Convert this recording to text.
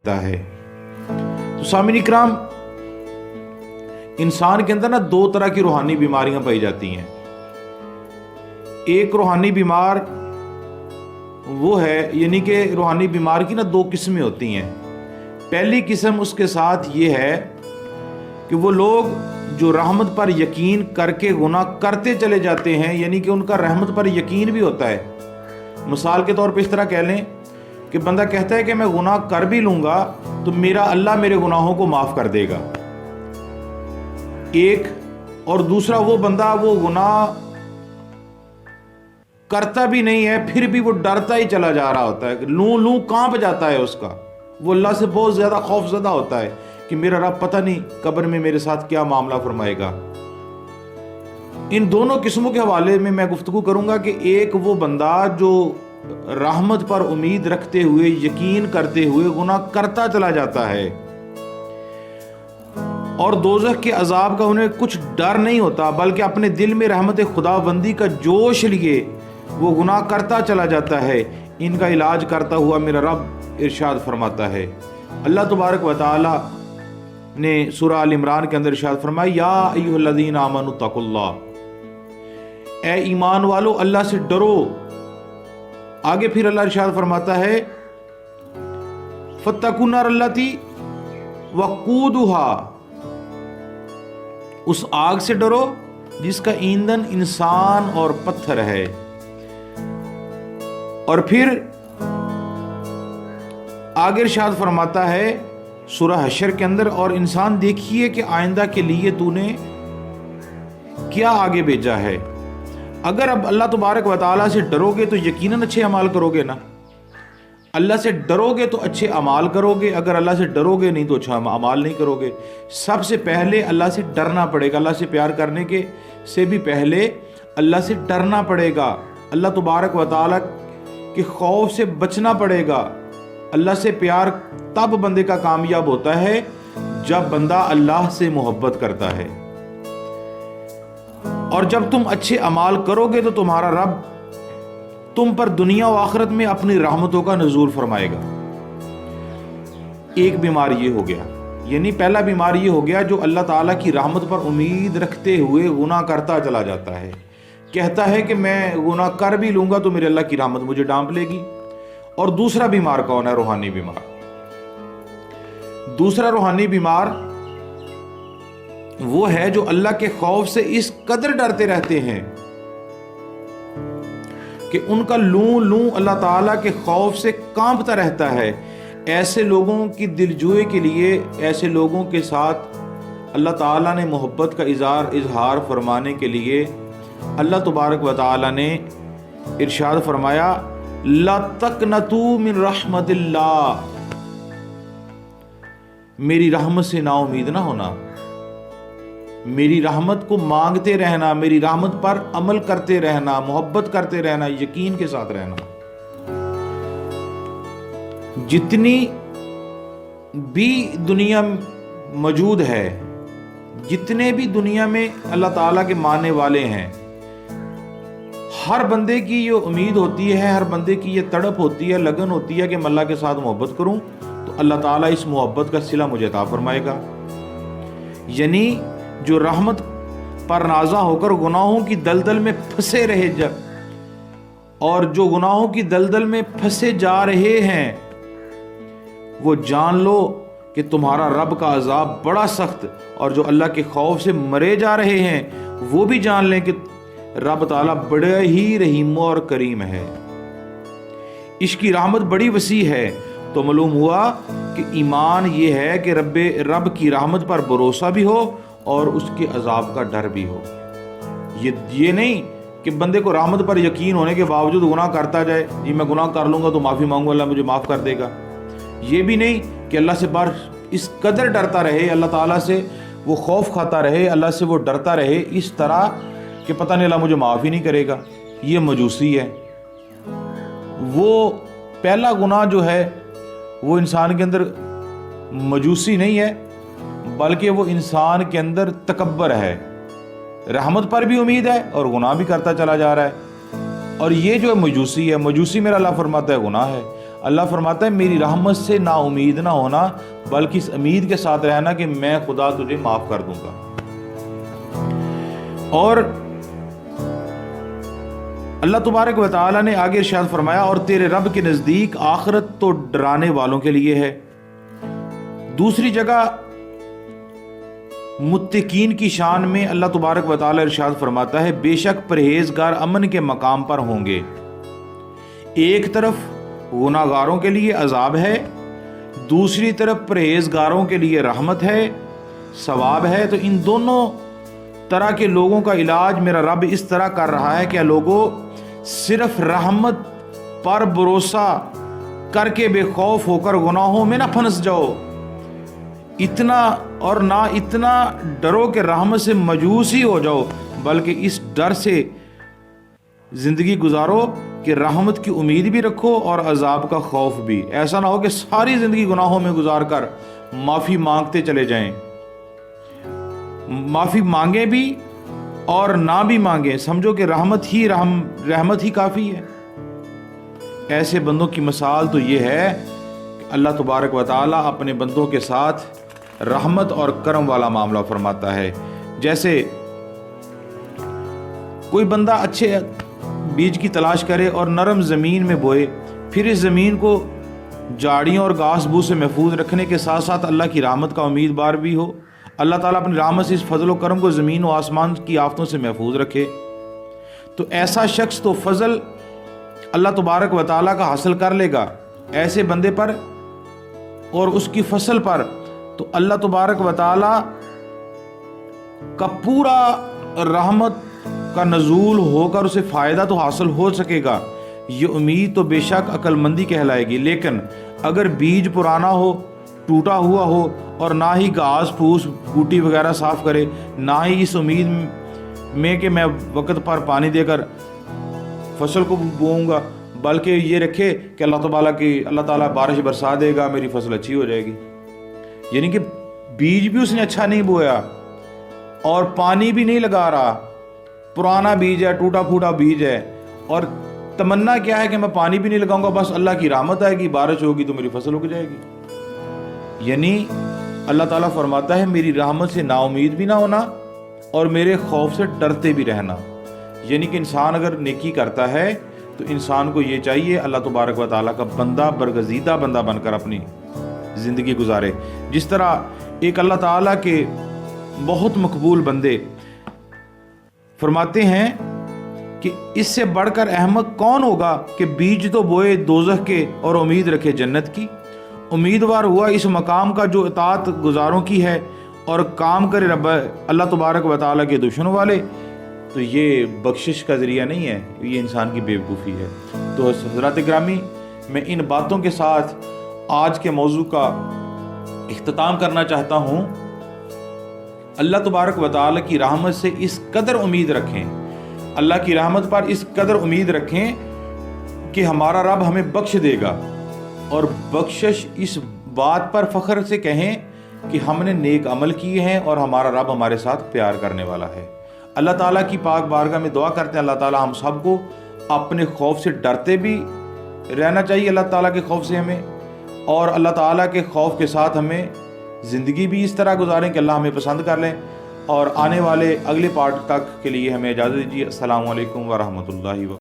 ہے۔ تو سامعین اکرام، انسان کے اندر نا دو طرح کی روحانی بیماریاں پائی جاتی ہیں۔ ایک روحانی بیمار وہ ہے، یعنی کہ روحانی بیمار کی نا دو قسمیں ہوتی ہیں۔ پہلی قسم اس کے ساتھ یہ ہے کہ وہ لوگ جو رحمت پر یقین کر کے گناہ کرتے چلے جاتے ہیں، یعنی کہ ان کا رحمت پر یقین بھی ہوتا ہے۔ مثال کے طور پہ اس طرح کہہ لیں کہ بندہ کہتا ہے کہ میں گناہ کر بھی لوں گا تو اللہ میرے گناہوں کو معاف کر دے گا، ایک۔ اور دوسرا وہ بندہ وہ گناہ کرتا بھی نہیں ہے، پھر بھی وہ ڈرتا ہی چلا جا رہا ہوتا ہے، لوں کانپ جاتا ہے اس کا، وہ اللہ سے بہت زیادہ خوف زدہ ہوتا ہے کہ میرا رب پتہ نہیں قبر میں میرے ساتھ کیا معاملہ فرمائے گا۔ ان دونوں قسموں کے حوالے میں گفتگو کروں گا کہ ایک وہ بندہ جو رحمت پر امید رکھتے ہوئے یقین کرتے ہوئے گناہ کرتا چلا جاتا ہے اور دوزخ کے عذاب کا انہیں کچھ ڈر نہیں ہوتا، بلکہ اپنے دل میں رحمت خداوندی کا جوش لیے وہ گناہ کرتا چلا جاتا ہے۔ ان کا علاج کرتا ہوا میرا رب ارشاد فرماتا ہے، اللہ تبارک و تعالی نے سورہ آل عمران کے اندر ارشاد فرمایا، یا ایھا الذین آمنوا اتقوا اللہ، اے ایمان والو اللہ سے ڈرو۔ آگے پھر اللہ ارشاد فرماتا ہے، فاتقوا النار التی وقودھا، اس آگ سے ڈرو جس کا ایندھن انسان اور پتھر ہے۔ اور پھر آگے ارشاد فرماتا ہے سورہ حشر کے اندر، اور انسان دیکھیے کہ آئندہ کے لیے تو نے کیا آگے بھیجا ہے۔ اگر اب اللہ تبارک و تعالیٰ سے ڈرو گے تو یقیناً اچھے اعمال کرو گے نا، اللہ سے ڈرو گے تو اچھے اعمال کرو گے، اگر اللہ سے ڈرو گے نہیں تو اچھا اعمال نہیں کرو گے۔ سب سے پہلے اللہ سے ڈرنا پڑے گا، اللہ سے پیار کرنے کے سے بھی پہلے اللہ سے ڈرنا پڑے گا، اللہ تبارک و تعالیٰ کے خوف سے بچنا پڑے گا۔ اللہ سے پیار تب بندے کا کامیاب ہوتا ہے جب بندہ اللہ سے محبت کرتا ہے، اور جب تم اچھے اعمال کرو گے تو تمہارا رب تم پر دنیا و آخرت میں اپنی رحمتوں کا نزول فرمائے گا۔ ایک بیمار یہ ہو گیا، یعنی پہلا بیمار یہ ہو گیا جو اللہ تعالیٰ کی رحمت پر امید رکھتے ہوئے گناہ کرتا چلا جاتا ہے، کہتا ہے کہ میں گناہ کر بھی لوں گا تو میرے اللہ کی رحمت مجھے ڈانپ لے گی۔ اور دوسرا بیمار کون ہے؟ روحانی بیمار۔ دوسرا روحانی بیمار وہ ہے جو اللہ کے خوف سے اس قدر ڈرتے رہتے ہیں کہ ان کا لوں اللہ تعالیٰ کے خوف سے کانپتا رہتا ہے۔ ایسے لوگوں کی دلجوئی کے لیے، ایسے لوگوں کے ساتھ اللہ تعالیٰ نے محبت کا اظہار فرمانے کے لیے اللہ تبارک و تعالیٰ نے ارشاد فرمایا، لا تقنطوا من رحمت اللہ، میری رحمت سے نا امید نہ ہونا، میری رحمت کو مانگتے رہنا، میری رحمت پر عمل کرتے رہنا، محبت کرتے رہنا، یقین کے ساتھ رہنا۔ جتنی بھی دنیا موجود ہے، جتنے بھی دنیا میں اللہ تعالیٰ کے ماننے والے ہیں، ہر بندے کی یہ امید ہوتی ہے، ہر بندے کی یہ تڑپ ہوتی ہے، لگن ہوتی ہے کہ میں اللہ کے ساتھ محبت کروں تو اللہ تعالیٰ اس محبت کا صلہ مجھے عطا فرمائے گا۔ یعنی جو رحمت پر نازع ہو کر گناہوں کی دلدل میں پھنسے رہے اور جو گناہوں کی دلدل میں پھنسے جا رہے ہیں، وہ جان لو کہ تمہارا رب کا عذاب بڑا سخت، اور جو اللہ کے خوف سے مرے جا رہے ہیں وہ بھی جان لیں کہ رب تعالیٰ بڑے ہی رحیم اور کریم ہے، اس کی رحمت بڑی وسیع ہے۔ تو معلوم ہوا کہ ایمان یہ ہے کہ رب کی رحمت پر بھروسہ بھی ہو اور اس کے عذاب کا ڈر بھی ہو۔ یہ نہیں کہ بندے کو رحمت پر یقین ہونے کے باوجود گناہ کرتا جائے، جی میں گناہ کر لوں گا تو معافی مانگوں اللہ مجھے معاف کر دے گا۔ یہ بھی نہیں کہ اللہ سے اس قدر ڈرتا رہے، اللہ تعالیٰ سے وہ خوف کھاتا رہے، اللہ سے وہ ڈرتا رہے اس طرح کہ پتہ نہیں اللہ مجھے معاف ہی نہیں کرے گا۔ یہ مجوسی ہے۔ وہ پہلا گناہ جو ہے وہ انسان کے اندر مجوسی نہیں ہے، بلکہ وہ انسان کے اندر تکبر ہے، رحمت پر بھی امید ہے اور گناہ بھی کرتا چلا جا رہا ہے۔ اور یہ جو مجوسی ہے، مجوسی میرا اللہ فرماتا ہے گناہ ہے۔ اللہ فرماتا ہے میری رحمت سے نا امید نہ ہونا، بلکہ اس امید کے ساتھ رہنا کہ میں خدا تجھے معاف کر دوں گا۔ اور اللہ تبارک و تعالیٰ نے آگے ارشاد فرمایا اور تیرے رب کے نزدیک آخرت تو ڈرانے والوں کے لیے ہے۔ دوسری جگہ متقین کی شان میں اللہ تبارک و تعالیٰ ارشاد فرماتا ہے بے شک پرہیزگار امن کے مقام پر ہوں گے۔ ایک طرف گناہ گاروں کے لیے عذاب ہے، دوسری طرف پرہیزگاروں کے لیے رحمت ہے، ثواب ہے۔ تو ان دونوں طرح کے لوگوں کا علاج میرا رب اس طرح کر رہا ہے کہ لوگوں صرف رحمت پر بھروسہ کر کے بے خوف ہو کر گناہوں میں نہ پھنس جاؤ، اتنا اور نہ اتنا ڈرو کہ رحمت سے مایوس ہی ہو جاؤ، بلکہ اس ڈر سے زندگی گزارو کہ رحمت کی امید بھی رکھو اور عذاب کا خوف بھی۔ ایسا نہ ہو کہ ساری زندگی گناہوں میں گزار کر معافی مانگتے چلے جائیں، معافی مانگیں بھی اور نہ بھی مانگیں، سمجھو کہ رحمت ہی کافی ہے۔ ایسے بندوں کی مثال تو یہ ہے کہ اللہ تبارک و تعالیٰ اپنے بندوں کے ساتھ رحمت اور کرم والا معاملہ فرماتا ہے۔ جیسے کوئی بندہ اچھے بیج کی تلاش کرے اور نرم زمین میں بوئے، پھر اس زمین کو جھاڑیوں اور گھاس بھوس سے محفوظ رکھنے کے ساتھ ساتھ اللہ کی رحمت کا امیدوار بھی ہو، اللہ تعالیٰ اپنی رحمت سے اس فضل و کرم کو زمین و آسمان کی آفتوں سے محفوظ رکھے، تو ایسا شخص تو فضل اللہ تبارک و تعالیٰ کا حاصل کر لے گا ایسے بندے پر اور اس کی فصل پر، تو اللہ تبارک و تعالیٰ کا پورا رحمت کا نزول ہو کر اسے فائدہ تو حاصل ہو سکے گا۔ یہ امید تو بے شک عقل مندی کہلائے گی، لیکن اگر بیج پرانا ہو، ٹوٹا ہوا ہو اور نہ ہی گھاس پھوس بوٹی وغیرہ صاف کرے، نہ ہی اس امید میں کہ میں وقت پر پانی دے کر فصل کو بوؤں گا، بلکہ یہ رکھے کہ اللہ تعالیٰ بارش برسا دے گا، میری فصل اچھی ہو جائے گی، یعنی کہ بیج بھی اس نے اچھا نہیں بویا اور پانی بھی نہیں لگا رہا، پرانا بیج ہے، ٹوٹا پھوٹا بیج ہے، اور تمنا کیا ہے کہ میں پانی بھی نہیں لگاؤں گا، بس اللہ کی رحمت آئے گی، بارش ہوگی تو میری فصل اگ جائے گی۔ یعنی اللہ تعالیٰ فرماتا ہے میری رحمت سے نا امید بھی نہ ہونا اور میرے خوف سے ڈرتے بھی رہنا۔ یعنی کہ انسان اگر نیکی کرتا ہے تو انسان کو یہ چاہیے اللہ تبارک و تعالیٰ کا بندہ، برگزیدہ بندہ بن کر اپنی زندگی گزارے۔ جس طرح ایک اللہ تعالیٰ کے بہت مقبول بندے فرماتے ہیں کہ اس سے بڑھ کر احمق کون ہوگا کہ بیج تو بوئے دوزخ کے اور امید رکھے جنت کی، امیدوار ہوا اس مقام کا جو اطاعت گزاروں کی ہے اور کام کرے رب اللہ تبارک و تعالیٰ کے دشمنوں والے، تو یہ بخشش کا ذریعہ نہیں ہے، یہ انسان کی بیوقوفی ہے۔ تو حضرات گرامی، میں ان باتوں کے ساتھ آج کے موضوع کا اختتام کرنا چاہتا ہوں۔ اللہ تبارک و تعالیٰ کی رحمت سے اس قدر امید رکھیں، اللہ کی رحمت پر اس قدر امید رکھیں کہ ہمارا رب ہمیں بخش دے گا، اور بخشش اس بات پر فخر سے کہیں کہ ہم نے نیک عمل کیے ہیں اور ہمارا رب ہمارے ساتھ پیار کرنے والا ہے۔ اللہ تعالیٰ کی پاک بارگاہ میں دعا کرتے ہیں اللہ تعالیٰ ہم سب کو اپنے خوف سے ڈرتے بھی رہنا چاہیے، اللہ تعالیٰ کے خوف سے ہمیں، اور اللہ تعالیٰ کے خوف کے ساتھ ہمیں زندگی بھی اس طرح گزاریں کہ اللہ ہمیں پسند کر لیں۔ اور آنے والے اگلے پارٹ تک کے لیے ہمیں اجازت دیجیے۔ السلام علیکم ورحمۃ اللہ وبرکاتہ۔